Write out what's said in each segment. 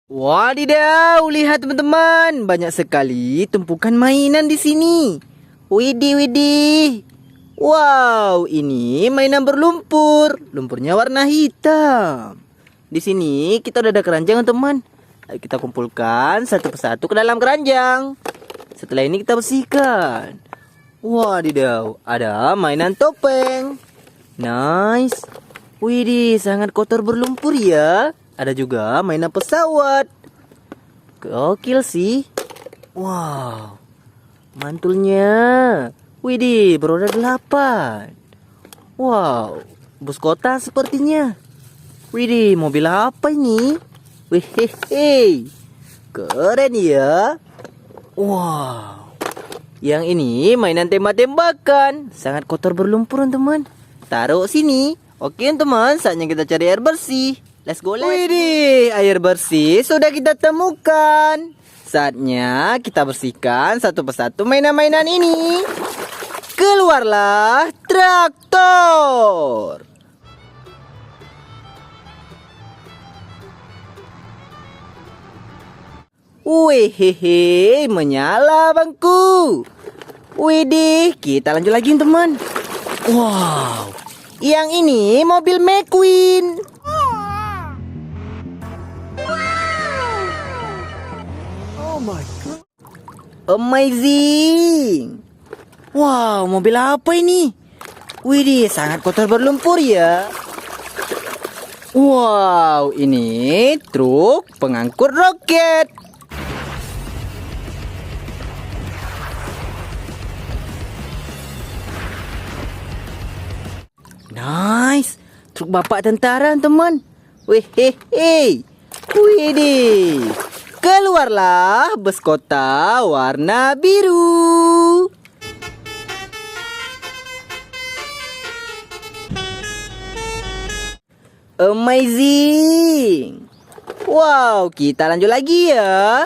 Wadidaw, lihat teman-teman, banyak sekali tumpukan mainan di sini. Widih, widih. Wow, ini mainan berlumpur. Lumpurnya warna hitam. Di sini kita udah ada keranjang, teman. Ayo kita kumpulkan satu persatu ke dalam keranjang. Setelah ini kita bersihkan. Wadidaw, ada mainan topeng. Nice. Widih, sangat kotor berlumpur ya. Ada juga mainan pesawat. Gokil sih. Wow. Mantulnya. Widih, beroda 8. Wow. Bus kota sepertinya. Widih, mobil apa ini? Wih, keren ya. Wow. Yang ini mainan tembak-tembakan. Sangat kotor berlumpur, teman. Taruh sini. Oke, teman, saatnya kita cari air bersih. Let's go, Widih, air bersih sudah kita temukan. Saatnya kita bersihkan satu persatu mainan-mainan ini. Keluarlah traktor. Wih, menyala bangku. Widih, kita lanjut lagi, teman. Wow, yang ini mobil McQueen. Oh my god. Amazing. Wow, mobil apa ini? Widih, sangat kotor berlumpur ya. Wow, ini truk pengangkut roket. Nice. Truk bapak tentara, teman. Widih. Keluarlah bus kota warna biru. Amazing. Wow, kita lanjut lagi ya.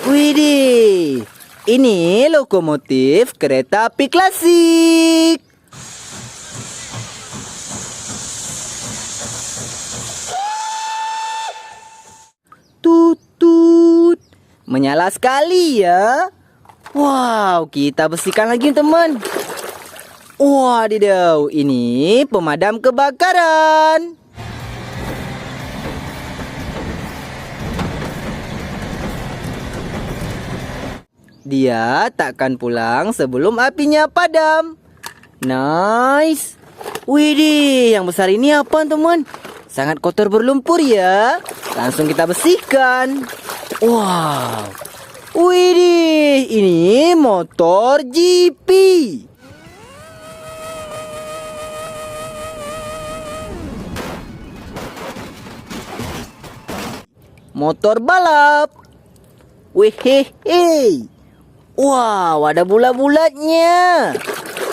Widih. Ini lokomotif kereta api klasik. Tutut. Menyala sekali ya. Wow, kita bersihkan lagi, teman. Wadidaw, ini pemadam kebakaran. Dia takkan pulang sebelum apinya padam. Nice. Widih, yang besar ini apa, teman? Sangat kotor berlumpur ya. Langsung kita bersihkan. Wow. Widih, ini motor GP. Motor balap. Wih, wow, ada bulat-bulatnya.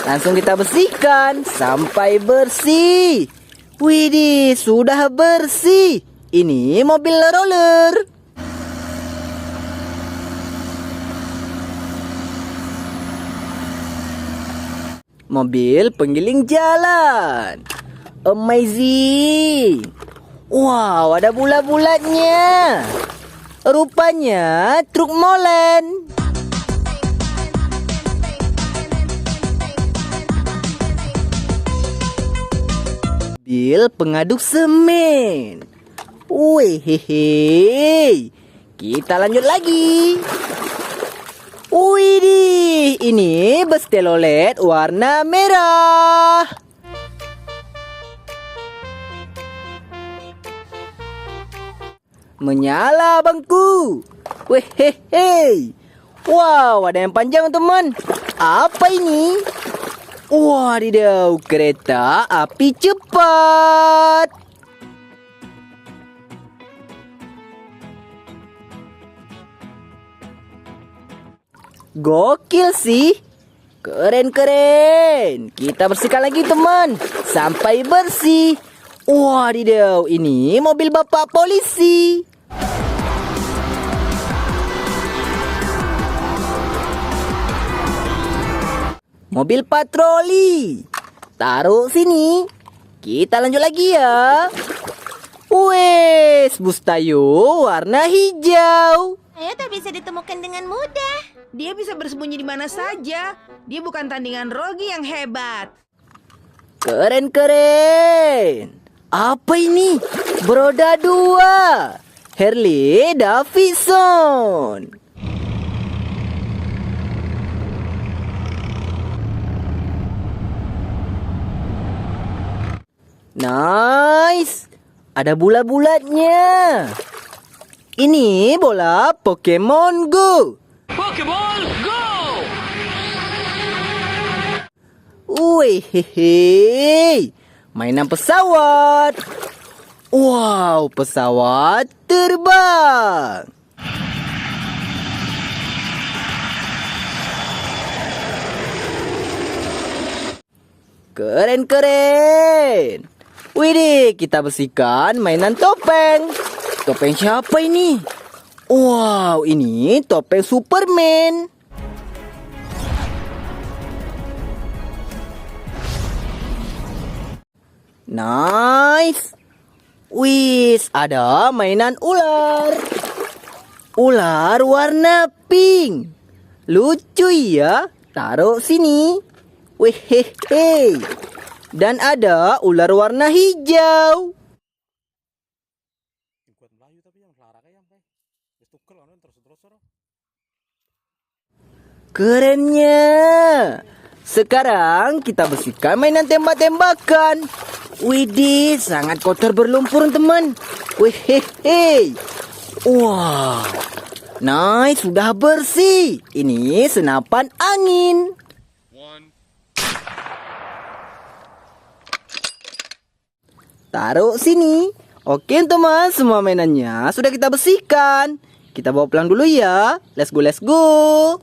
Langsung kita bersihkan sampai bersih. Widih, sudah bersih. Ini mobil roller. Mobil penggiling jalan. Amazing. Wow, ada bulat-bulatnya. Rupanya truk molen. Mobil pengaduk semen. Wih, kita lanjut lagi. Widih, ini bus telolet warna merah. Menyala bangku. Wih, wow, ada yang panjang, teman. Apa ini? Wadidaw, kereta api cepat. Gokil sih. Keren. Kita bersihkan lagi, teman. Sampai bersih. Wadidaw, ini mobil bapak polisi. Mobil patroli. Taruh sini. Kita lanjut lagi ya. Wes, bus Tayo warna hijau. Ayo tak bisa ditemukan dengan mudah. Dia bisa bersembunyi di mana saja. Dia bukan tandingan Rogi yang hebat. Keren-keren. Apa ini? Beroda 2. Harley Davidson. Nice. Ada bulat-bulatnya. Ini bola Pokemon Go. Pokeball Go! Wih, mainan pesawat. Wow, pesawat terbang. Keren-keren. Widih, kita bersihkan mainan topeng. Topeng siapa ini? Wow, ini topeng Superman. Nice. Wis, ada mainan ular. Ular warna pink. Lucu ya. Taruh sini. Wehehe. Dan ada ular warna hijau. Kerennya. Sekarang kita bersihkan mainan tembak-tembakan. Widih, sangat kotor berlumpur teman. Wehehe. Wow. Nice, sudah bersih. Ini senapan angin. Taruh sini. Oke teman, semua mainannya sudah kita bersihkan. Kita bawa pulang dulu ya. Let's go, let's go.